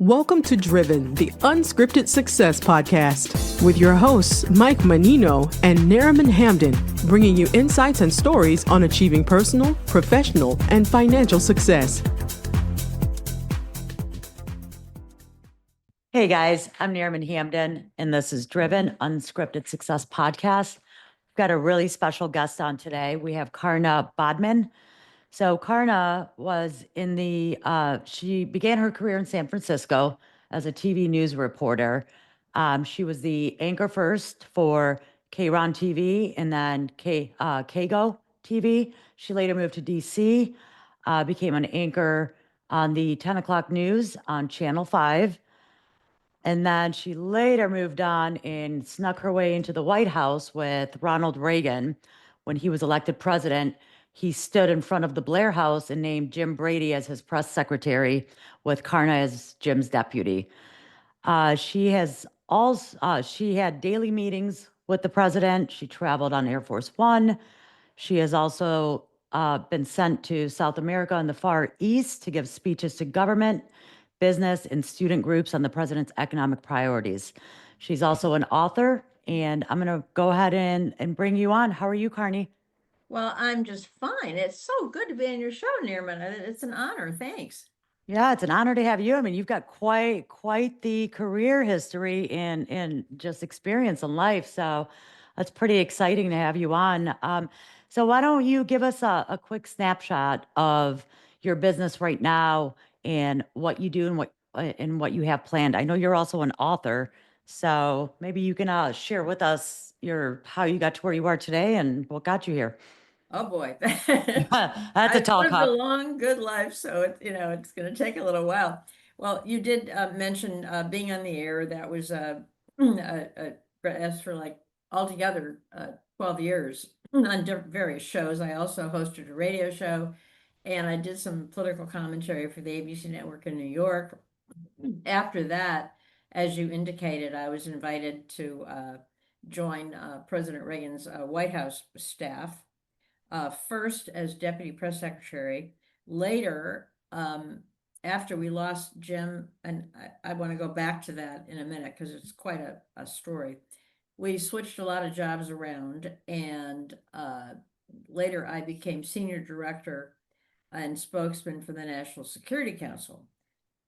Welcome to Driven, the Unscripted Success podcast, with your hosts, Mike Menino and Nariman Hamden, bringing you insights and stories on achieving personal, professional, and financial success. Hey guys, I'm Nariman Hamden, and this is Driven, Unscripted Success podcast. We've got a really special guest on today. We have Karna Bodman. So Karna was she began her career in San Francisco as a TV news reporter. She was the anchor first for K-Ron TV and then Kago TV. She later moved to DC, became an anchor on the 10 o'clock news on Channel 5. And then she later moved on and snuck her way into the White House with Ronald Reagan. When he was elected president, he stood in front of the Blair House and named Jim Brady as his press secretary, with Karna as Jim's deputy. She had daily meetings with the president. She traveled on Air Force One. She has also been sent to South America and the Far East to give speeches to government, business, and student groups on the president's economic priorities. She's also an author, and I'm going to go ahead and bring you on. How are you, Karni? Well, I'm just fine. It's so good to be on your show, Nirman. It's an honor. Thanks. Yeah, it's an honor to have you. I mean, you've got quite the career history and just experience in life. So that's pretty exciting to have you on. So why don't you give us a quick snapshot of your business right now and what you do and what you have planned? I know you're also an author, so maybe you can share with us how you got to where you are today and what got you here. Oh boy. That's a tall I've lived a cup. long, good life, so it's going to take a little while. Well, you did mention being on the air. That was as for like altogether 12 years on various shows. I also hosted a radio show, and I did some political commentary for the ABC network in New York. After that, as you indicated, I was invited to join President Reagan's White House staff. First as deputy press secretary, later, after we lost Jim, and I want to go back to that in a minute because it's quite a story. We switched a lot of jobs around, and later I became senior director and spokesman for the National Security Council.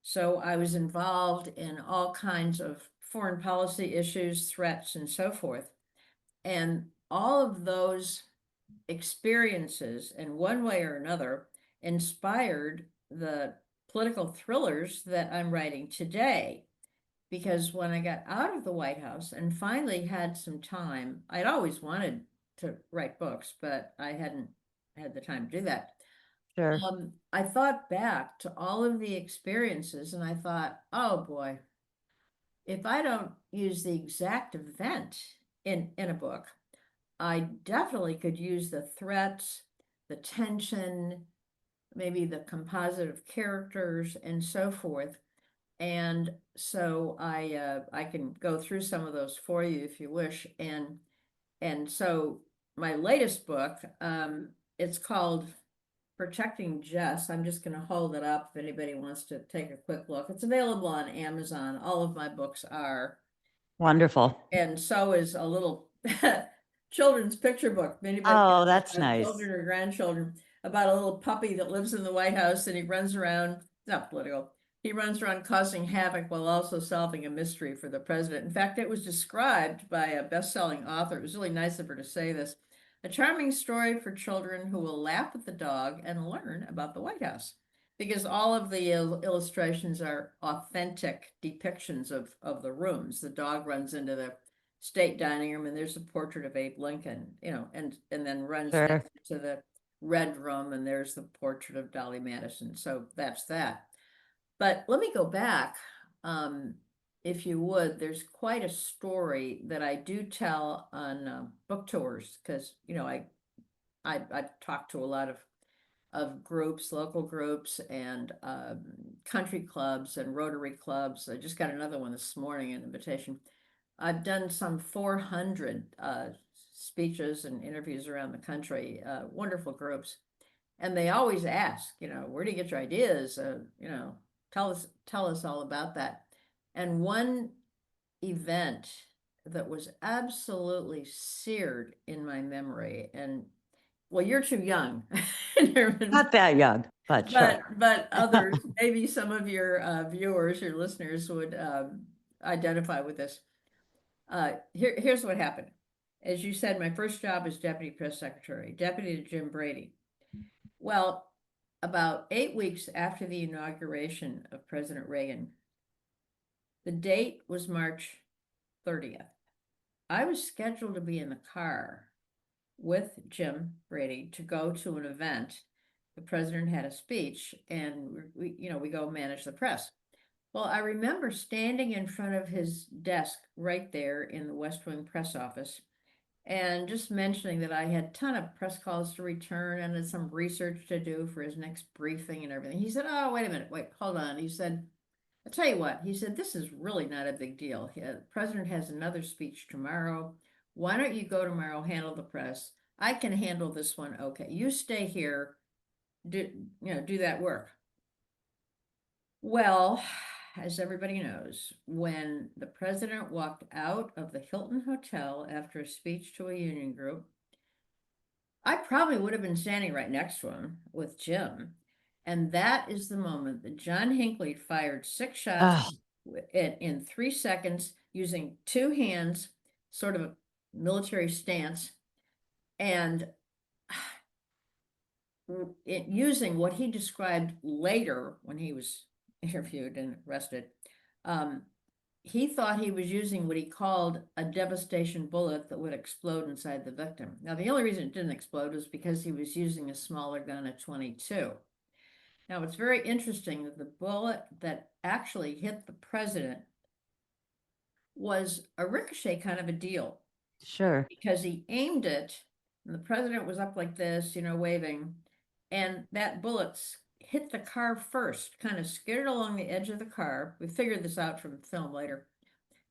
So I was involved in all kinds of foreign policy issues, threats, and so forth. And all of those experiences, in one way or another, inspired the political thrillers that I'm writing today. Because when I got out of the White House and finally had some time, I'd always wanted to write books, but I hadn't had the time to do that. Sure. I thought back to all of the experiences and I thought, oh boy, if I don't use the exact event in a book, I definitely could use the threats, the tension, maybe the composite of characters and so forth. And so I can go through some of those for you if you wish. And so my latest book, it's called Protecting Jess. I'm just going to hold it up if anybody wants to take a quick look. It's available on Amazon. All of my books are. Wonderful. And so is a little children's picture book. Oh, that's nice. Children or grandchildren, about a little puppy that lives in the White House, and he runs around, not political, he runs around causing havoc while also solving a mystery for the president. In fact, it was described by a best-selling author. It was really nice of her to say this. A charming story for children who will laugh at the dog and learn about the White House. Because all of the illustrations are authentic depictions of the rooms. The dog runs into the state dining room and there's a portrait of Abe Lincoln, and then runs Sure. to the red room and there's the portrait of Dolly Madison. So that's that. But let me go back, if you would. There's quite a story that I do tell on book tours because I talked to a lot of groups, local groups, and country clubs and Rotary clubs. I just got another one this morning, an invitation. I've done some 400 speeches and interviews around the country, wonderful groups. And they always ask, where do you get your ideas? tell us all about that. And one event that was absolutely seared in my memory, and well, you're too young, Not that young, but sure. but others, maybe some of your viewers, your listeners would identify with this. Here's what happened. As you said, my first job as deputy press secretary, deputy to Jim Brady. Well, about 8 weeks after the inauguration of President Reagan, the date was March 30th. I was scheduled to be in the car with Jim Brady to go to an event. The president had a speech, and we go manage the press. Well, I remember standing in front of his desk right there in the West Wing press office and just mentioning that I had a ton of press calls to return and had some research to do for his next briefing and everything. He said, "Oh, wait a minute, wait, hold on." He said, "I'll tell you what," he said, "this is really not a big deal. The president has another speech tomorrow. Why don't you go tomorrow, handle the press? I can handle this one. Okay, you stay here, do that work." Well, as everybody knows, when the president walked out of the Hilton Hotel after a speech to a union group, I probably would have been standing right next to him with Jim. And that is the moment that John Hinckley fired 6 shots in 3 seconds using 2 hands, sort of a military stance, and using what he described later when he was interviewed and arrested. He thought he was using what he called a devastation bullet that would explode inside the victim. Now, the only reason it didn't explode was because he was using a smaller gun, a .22. Now, it's very interesting that the bullet that actually hit the president was a ricochet kind of a deal. Sure. Because he aimed it, and the president was up like this, waving, and that bullet hit the car first, kind of skidded along the edge of the car. We figured this out from film later.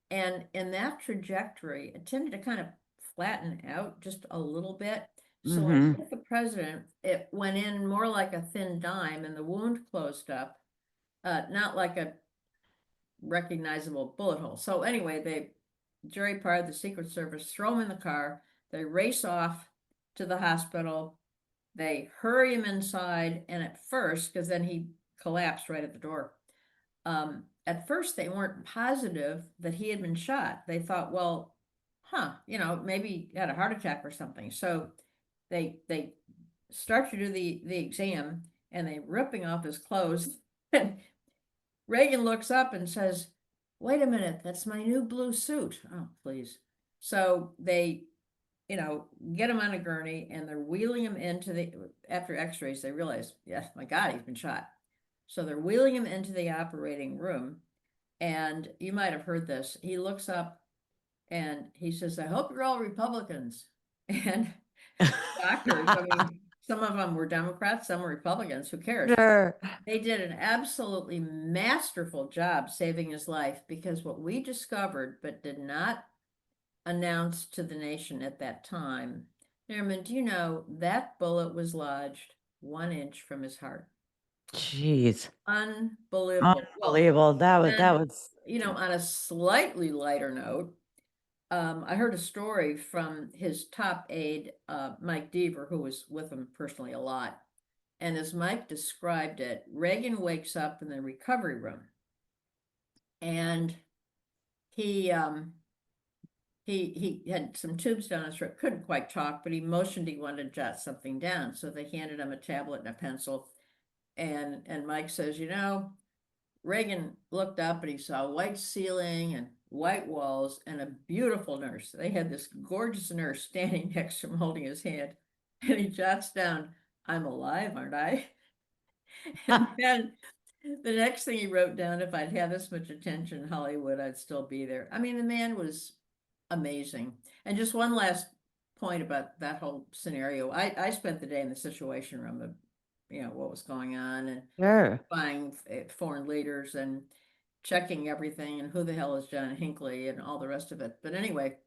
And in that trajectory, it tended to kind of flatten out just a little bit. So when it hit the president, it went in more like a thin dime and the wound closed up, not like a recognizable bullet hole. So anyway, Jerry Parr, the Secret Service, throw him in the car. They race off to the hospital. They hurry him inside. And at first, because then he collapsed right at the door. At first, they weren't positive that he had been shot. They thought, well, maybe he had a heart attack or something. So they start to do the exam, and they're ripping off his clothes. And Reagan looks up and says, "Wait a minute, that's my new blue suit." Oh, please. So they, get him on a gurney, and they're wheeling him after x-rays, they realize, yeah, my God, he's been shot. So they're wheeling him into the operating room, and you might have heard this. He looks up and he says, "I hope you're all Republicans." And doctors, some of them were Democrats, some were Republicans, who cares? Sure. They did an absolutely masterful job saving his life, because what we discovered but did not announce to the nation at that time, Norman, do you know that bullet was lodged 1 inch from his heart? Jeez. Unbelievable. Unbelievable. That was. On a slightly lighter note, I heard a story from his top aide, Mike Deaver, who was with him personally a lot. And as Mike described it, Reagan wakes up in the recovery room, and he had some tubes down his throat, couldn't quite talk, but he motioned he wanted to jot something down. So they handed him a tablet and a pencil. And Mike says, Reagan looked up and he saw a white ceiling and white walls and a beautiful nurse. They had this gorgeous nurse standing next to him holding his hand. And he jots down, "I'm alive, aren't I?" And then the next thing he wrote down, "If I'd had this much attention in Hollywood, I'd still be there." The man was amazing. And just one last point about that whole scenario. I spent the day in the Situation Room of, what was going on, and Sure. buying foreign leaders and checking everything and who the hell is John Hinckley and all the rest of it. But anyway,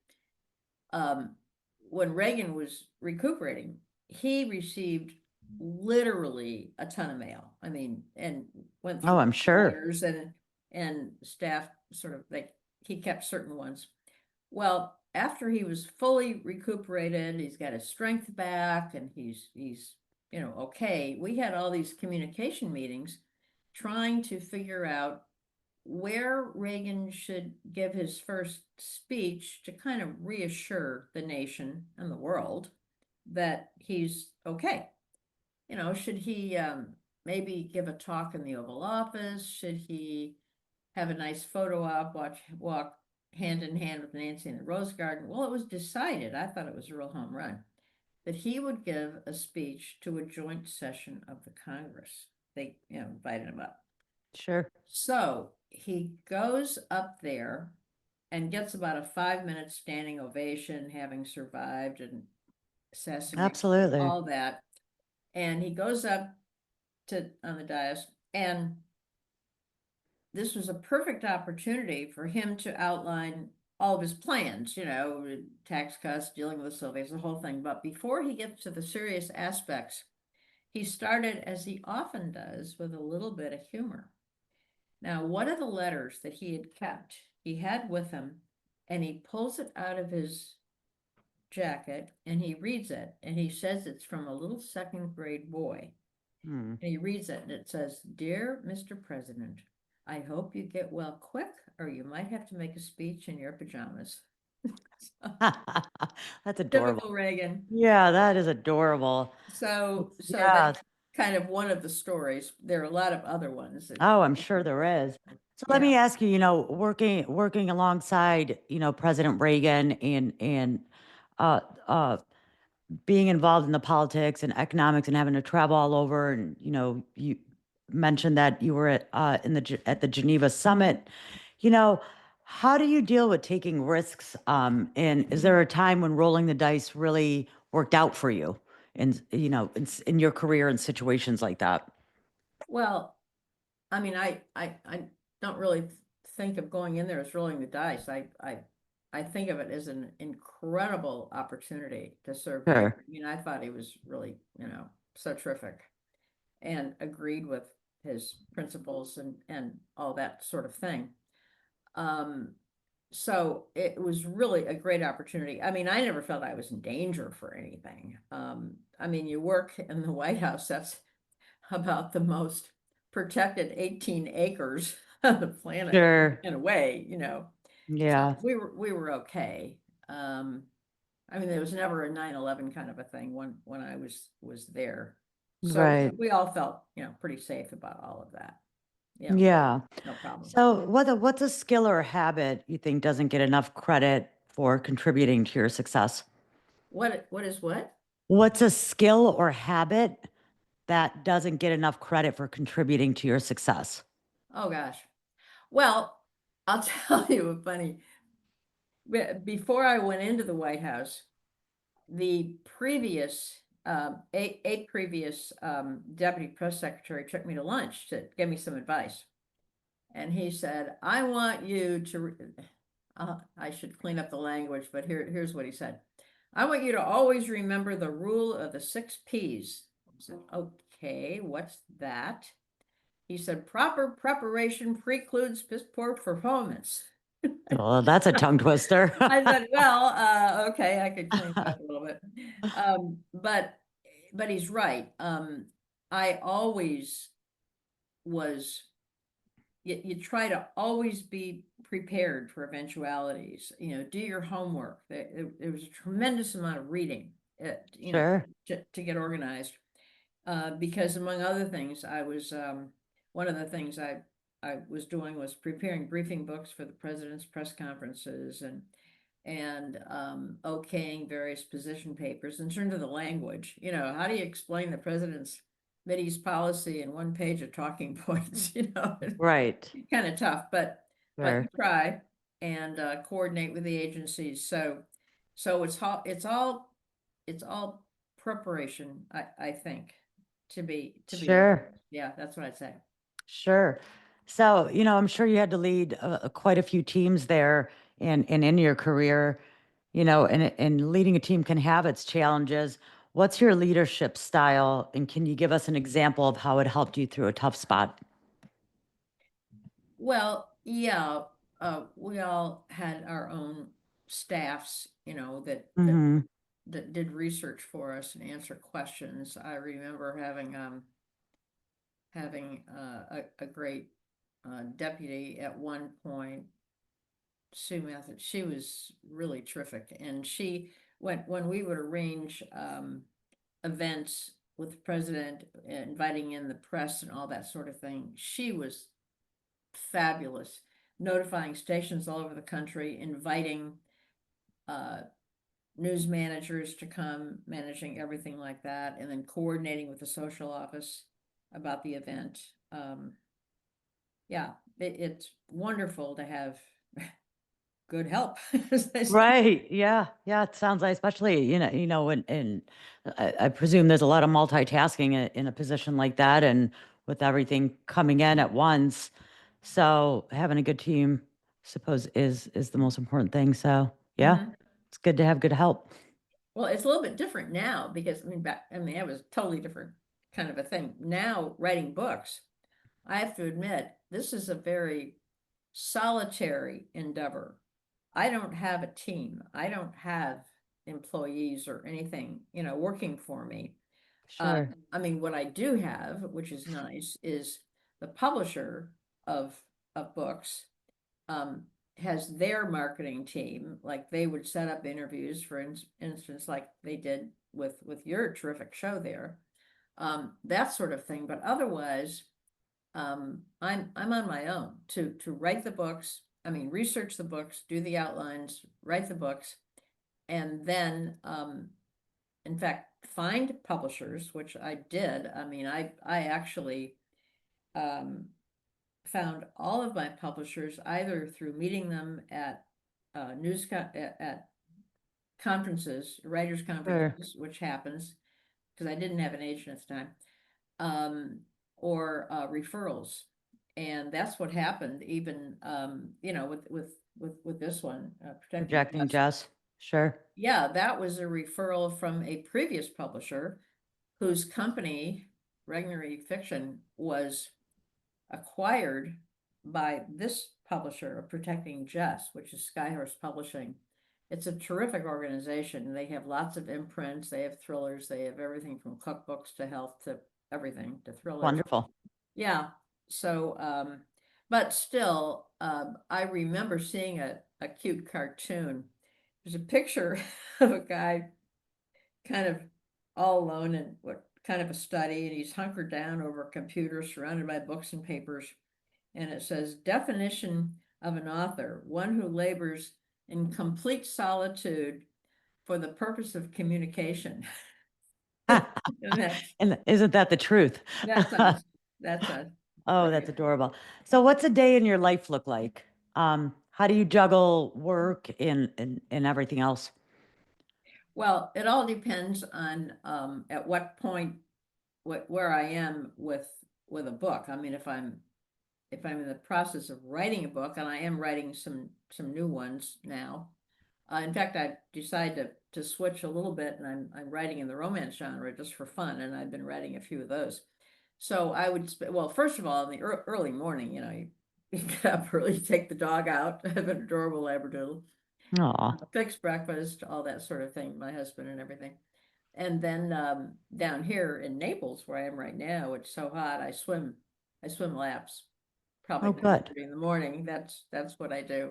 when Reagan was recuperating, he received literally a ton of mail. I mean, and went Oh, through I'm sure. layers and staff sort of like he kept certain ones. Well, after he was fully recuperated, he's got his strength back and he's okay. We had all these communication meetings trying to figure out where Reagan should give his first speech to kind of reassure the nation and the world that he's okay. Should he maybe give a talk in the Oval Office? Should he have a nice photo op, walk hand in hand with Nancy in the Rose Garden? Well, it was decided, I thought it was a real home run, that he would give a speech to a joint session of the Congress. They, invited him up. Sure. So he goes up there and gets about a 5-minute standing ovation, having survived and assassination, Absolutely. all that. And he goes up on the dais, and this was a perfect opportunity for him to outline all of his plans, tax cuts, dealing with the Soviets, the whole thing. But before he gets to the serious aspects, he started, as he often does, with a little bit of humor. Now, one of the letters that he had kept, he had with him, and he pulls it out of his jacket and he reads it, and he says it's from a little second-grade boy. And he reads it, and it says, "Dear Mr. President, I hope you get well quick, or you might have to make a speech in your pajamas." That's adorable. Typical Reagan. Yeah, that is adorable. So Yeah. that's kind of one of the stories. There are a lot of other ones. Oh, I'm sure there is. So let Yeah. me ask you, working alongside, President Reagan and uh, uh, being involved in the politics and economics and having to travel all over, and you mentioned that you were at the Geneva summit. How do you deal with taking risks? And is there a time when rolling the dice really worked out for you, in your career in situations like that? Well, I mean, I don't really think of going in there as rolling the dice. I think of it as an incredible opportunity to serve Reagan. Sure. I mean, I thought he was really, so terrific, and agreed with his principles and all that sort of thing. So it was really a great opportunity. I mean, I never felt I was in danger for anything. I mean, you work in the White House, that's about the most protected 18 acres of the planet, Sure. in a way, Yeah. So we were okay. I mean, there was never a 9/11 kind of a thing when I was there. So Right. we all felt, pretty safe about all of that. Yeah. No problem. So what's a skill or a habit you think doesn't get enough credit for contributing to your success? What is what? What's a skill or habit that doesn't get enough credit for contributing to your success? Oh gosh. Well, I'll tell you a funny. Before I went into the White House, the previous a previous deputy press secretary took me to lunch to give me some advice, and he said, "I want you to." I should clean up the language, but here's what he said: "I want you to always remember the rule of the 6 Ps." I said, "Okay, what's that?" He said, "Proper preparation precludes piss poor performance." Well, that's a tongue twister. I said, "Well, okay, I could clean it up a little bit." But he's right. I always was, you try to always be prepared for eventualities, do your homework. There was a tremendous amount of reading, Sure. to get organized. Because among other things, one of the things I was doing was preparing briefing books for the president's press conferences and okaying various position papers in terms of the language. How do you explain the president's Mideast policy in one page of talking points? Right. Kind of tough, but Sure. you try and coordinate with the agencies. So it's all preparation, I think, to be Sure. yeah, that's what I'd say. Sure. So, I'm sure you had to lead quite a few teams there and in your career, and leading a team can have its challenges. What's your leadership style, and can you give us an example of how it helped you through a tough spot? Well, yeah, we all had our own staffs, you know, Mm-hmm. that did research for us and answer questions. I remember having a great deputy at one point, Sue Method. She was really terrific, and she when we would arrange events with the president, inviting in the press and all that sort of thing, she was fabulous, notifying stations all over the country, inviting news managers to come, managing everything like that, and then coordinating with the social office about the event. Yeah, it's wonderful to have good help. as they say. Right. Yeah. Yeah. It sounds like, especially, and I presume there's a lot of multitasking in a position like that, and with everything coming in at once. So having a good team, I suppose, is the most important thing. So yeah, Mhm. it's good to have good help. Well, it's a little bit different now because it was a totally different kind of a thing. Now, writing books, I have to admit, this is a very solitary endeavor. I don't have a team. I don't have employees or anything, working for me. Sure. What I do have, which is nice, is the publisher of books um, has their marketing team. Like they would set up interviews, for instance, like they did with your terrific show there, that sort of thing. But otherwise, I'm on my own to write the books. Research the books, do the outlines, write the books, and then in fact find publishers, which I did. I actually found all of my publishers either through meeting them at at conferences, writers Sure. conferences, which happens because I didn't have an agent at the time, or referrals. And that's what happened even, with this one, Protecting Projecting Us. Jess. Sure. Yeah, that was a referral from a previous publisher whose company, Regnery Fiction, was acquired by this publisher of Protecting Jess, which is Skyhorse Publishing. It's a terrific organization. They have lots of imprints. They have thrillers. They have everything from cookbooks to health to everything to thrillers. Wonderful. Yeah. So, but still, I remember seeing a cute cartoon. There's a picture of a guy kind of all alone in what kind of a study, and he's hunkered down over a computer surrounded by books and papers. And it says, definition of an author, one who labors in complete solitude for the purpose of communication. And And isn't that the truth? that's us. That's us. Oh, that's adorable. So what's a day in your life look like? How do you juggle work and everything else? Well, it all depends on at what point where I am with a book. If I'm in the process of writing a book, and I am writing some new ones now. In fact, I decided to switch a little bit, and I'm writing in the romance genre just for fun, and I've been writing a few of those. So I would well, first of all, in the early morning, you get up early, take the dog out. I have an adorable Labradoodle, Aw, fix breakfast, all that sort of thing. My husband and everything. And then down here in Naples, where I am right now, it's so hot. I swim laps, probably oh, good. 9:30 in the morning. That's what I do.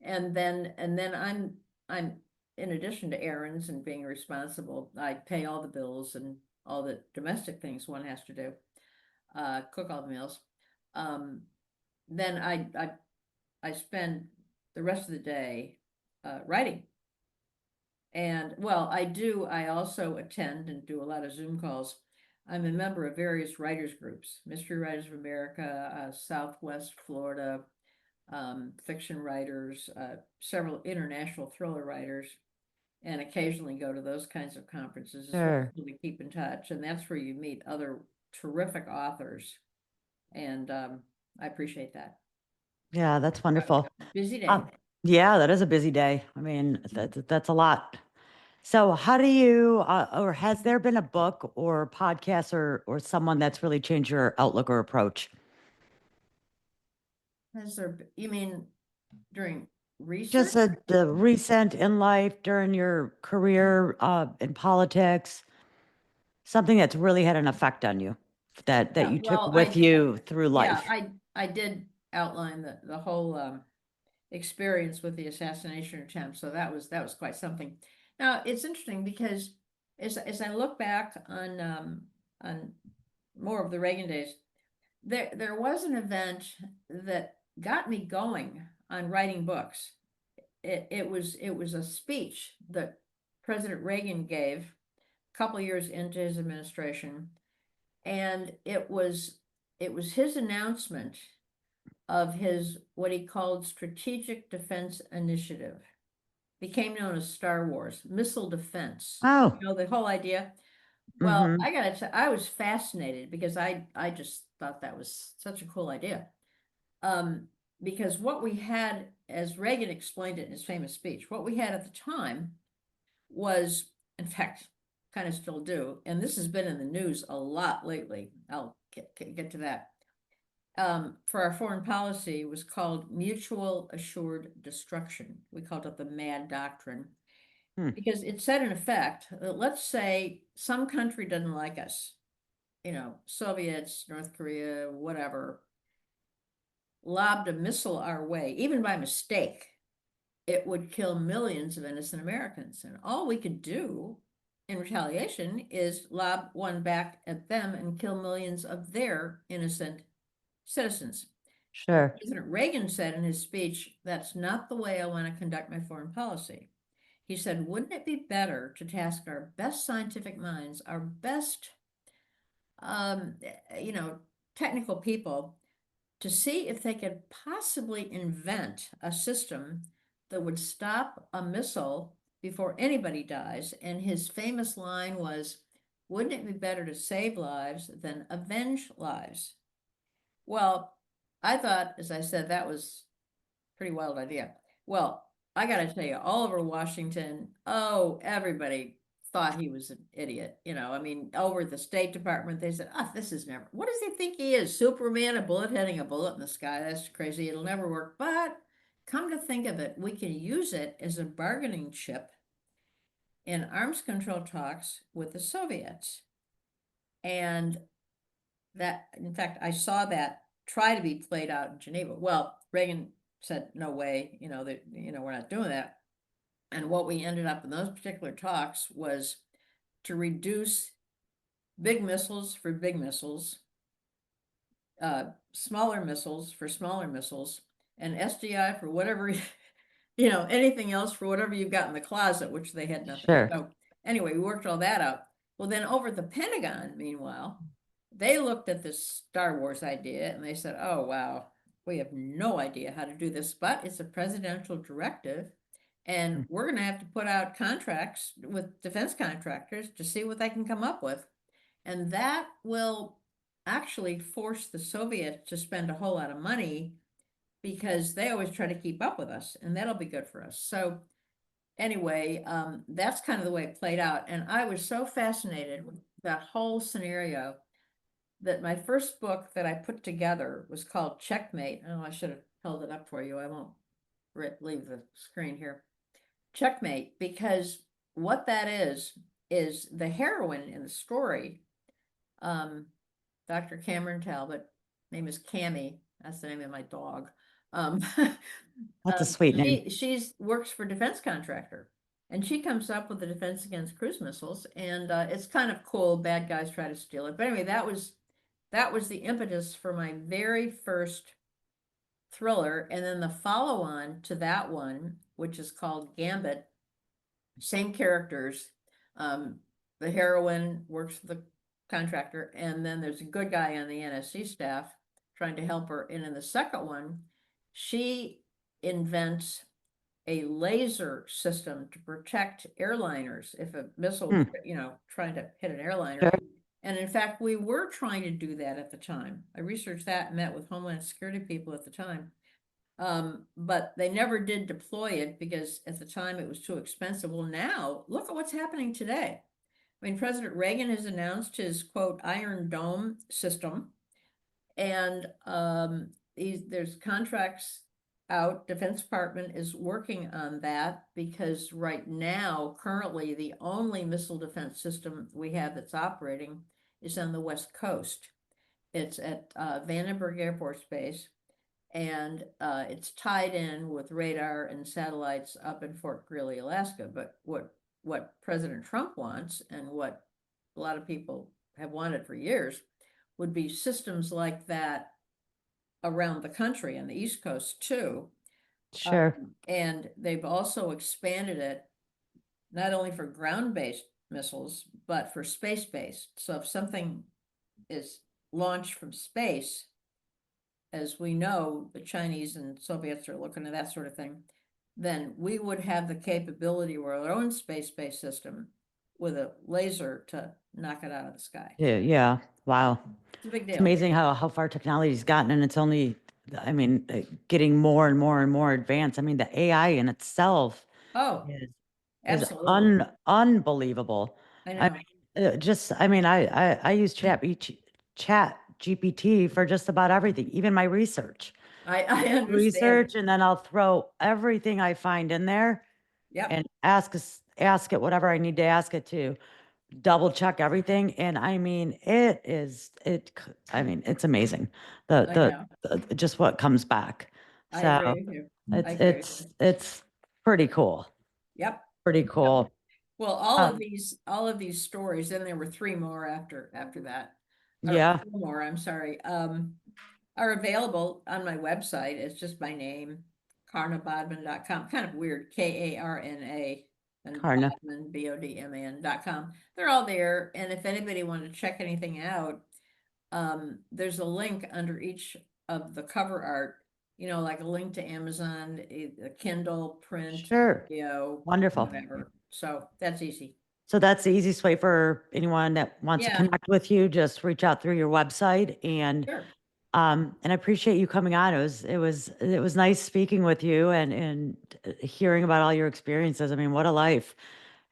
And then I'm in addition to errands and being responsible, I pay all the bills and all the domestic things one has to do, cook all the meals. Then I spend the rest of the day writing. And well, I also attend and do a lot of Zoom calls. I'm a member of various writers groups, Mystery Writers of America, Southwest Florida, fiction writers, several international thriller writers, and occasionally go to those kinds of conferences as well. Sure. We keep in touch, and that's where you meet other terrific authors, and I appreciate that. Yeah, that's wonderful. Busy day. Yeah, that is a busy day. That's a lot. So how do you, or has there been a book or podcast or someone that's really changed your outlook or approach? You mean during Just research? the recent in life, during your career, in politics, something that's really had an effect on you that Yeah, you took well, with you through yeah, life. I did outline the whole experience with the assassination attempt, so that was quite something. Now, it's interesting because as I look back on more of the Reagan days, there was an event that got me going on writing books. It was a speech that President Reagan gave a couple of years into his administration, and it was his announcement of his what he called Strategic Defense Initiative, became known as Star Wars, missile defense. Oh, You know, the whole idea. Well, mm-hmm. I gotta say, I was fascinated because I just thought that was such a cool idea. Because what we had, as Reagan explained it in his famous speech, what we had at the time was, in fact, kind of still do, and this has been in the news a lot lately. I'll get to that. For our foreign policy was called mutual assured destruction. We called it the MAD doctrine because it said in effect that let's say some country doesn't like us, you know, Soviets, North Korea, whatever, lobbed a missile our way, even by mistake, it would kill millions of innocent Americans. And all we could do in retaliation is lob one back at them and kill millions of their innocent citizens. Sure. President Reagan said in his speech, that's not the way I want to conduct my foreign policy. He said, wouldn't it be better to task our best scientific minds, our best, you know, technical people to see if they could possibly invent a system that would stop a missile before anybody dies. And his famous line was, wouldn't it be better to save lives than avenge lives? Well, I thought, as I said, that was a pretty wild idea. Well, I got to tell you, all over Washington, oh, everybody thought he was an idiot. You know, I mean, over at the State Department, they said, oh, this is never, what does he think he is? Superman, a bullet hitting a bullet in the sky. That's crazy. It'll never work. But come to think of it, we can use it as a bargaining chip in arms control talks with the Soviets. And that, in fact, I saw that try to be played out in Geneva. Well, Reagan said, no way, you know, that, you know, we're not doing that. And what we ended up in those particular talks was to reduce big missiles for big missiles, smaller missiles for smaller missiles, and SDI for whatever, you know, anything else for whatever you've got in the closet, which they had nothing. Sure. So anyway, we worked all that out. Well, then over at the Pentagon, meanwhile, they looked at this Star Wars idea and they said, oh, wow, we have no idea how to do this, but it's a presidential directive. And we're going to have to put out contracts with defense contractors to see what they can come up with. And that will actually force the Soviets to spend a whole lot of money because they always try to keep up with us, and that'll be good for us. So anyway, that's kind of the way it played out. And I was so fascinated with that whole scenario that my first book that I put together was called Checkmate. Oh, I should have held it up for you. I won't leave the screen here. Checkmate, because what that is the heroine in the story, Dr. Cameron Talbot, name is Cammy. That's the name of my dog. That's a sweet name. She's works for defense contractor, and she comes up with the defense against cruise missiles, and it's kind of cool. Bad guys try to steal it, but anyway, that was the impetus for my very first thriller, and then the follow-on to that one, which is called Gambit. Same characters. The heroine works for the contractor, and then there's a good guy on the NSC staff trying to help her. And in the second one, she invents a laser system to protect airliners if a missile, you know, trying to hit an airliner. Sure. And in fact, we were trying to do that at the time. I researched that and met with Homeland Security people at the time. But they never did deploy it because at the time it was too expensive. Well, now look at what's happening today. I mean, President Reagan has announced his quote Iron Dome system, and there's contracts out. Defense Department is working on that because right now, currently, the only missile defense system we have that's operating is on the West Coast. It's at Vandenberg Air Force Base, and it's tied in with radar and satellites up in Fort Greely, Alaska. But what President Trump wants, and what a lot of people have wanted for years, would be systems like that around the country and the East Coast too. Sure. And they've also expanded it not only for ground-based missiles, but for space-based. So if something is launched from space, as we know, the Chinese and Soviets are looking at that sort of thing, then we would have the capability of our own space-based system with a laser to knock it out of the sky. Yeah. Wow. It's a big It's deal. amazing how far technology's gotten, and it's only, I mean, getting more and more and more advanced. I mean, the AI in itself Oh, is absolutely. unbelievable. I I know. mean, I use chat GPT for just about everything, even my research. I understand. Research, and then I'll throw everything I find in there Yep. and ask it whatever I need to ask it to, double check everything. And I mean, it's amazing. I know. Just what comes back. I So agree with you. I agree with you. it's pretty cool. Yep. Pretty cool. Well, all of these stories, then there were three more after that. Or Yeah. 4 more, I'm sorry, are available on my website. It's just my name, karnabodman.com. Kind of weird, Karna, and Karna. Bodman, Bodman.com. They're all there. And if anybody wanted to check anything out, there's a link under each of the cover art, like a link to Amazon, a Kindle, print, Sure. video, Wonderful. whatever. So that's easy. So that's the easiest way for anyone that wants to Yeah. connect with you. Just reach out through your website, and Sure. and I appreciate you coming on. It was nice speaking with you and hearing about all your experiences. I mean, what a life.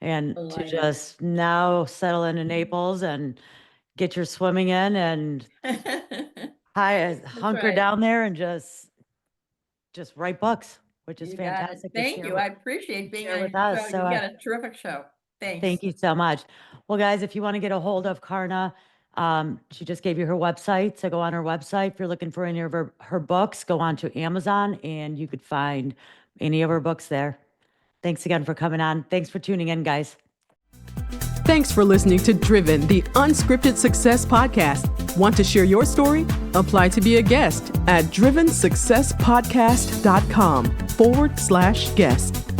And to Delighted. just now settle into Naples and get your swimming in and hunker right. down there and just write books, which is You got it. fantastic. to Thank share you. with- I appreciate being share on with your us. show. So, You got a terrific show. Thanks. Thank you so much. Well, guys, if you want to get a hold of Karna, she just gave you her website. So go on her website. If you're looking for any of her books, go on to Amazon and you could find any of her books there. Thanks again for coming on. Thanks for tuning in, guys. Thanks for listening to Driven, the Unscripted Success Podcast. Want to share your story? Apply to be a guest at drivensuccesspodcast.com/guest.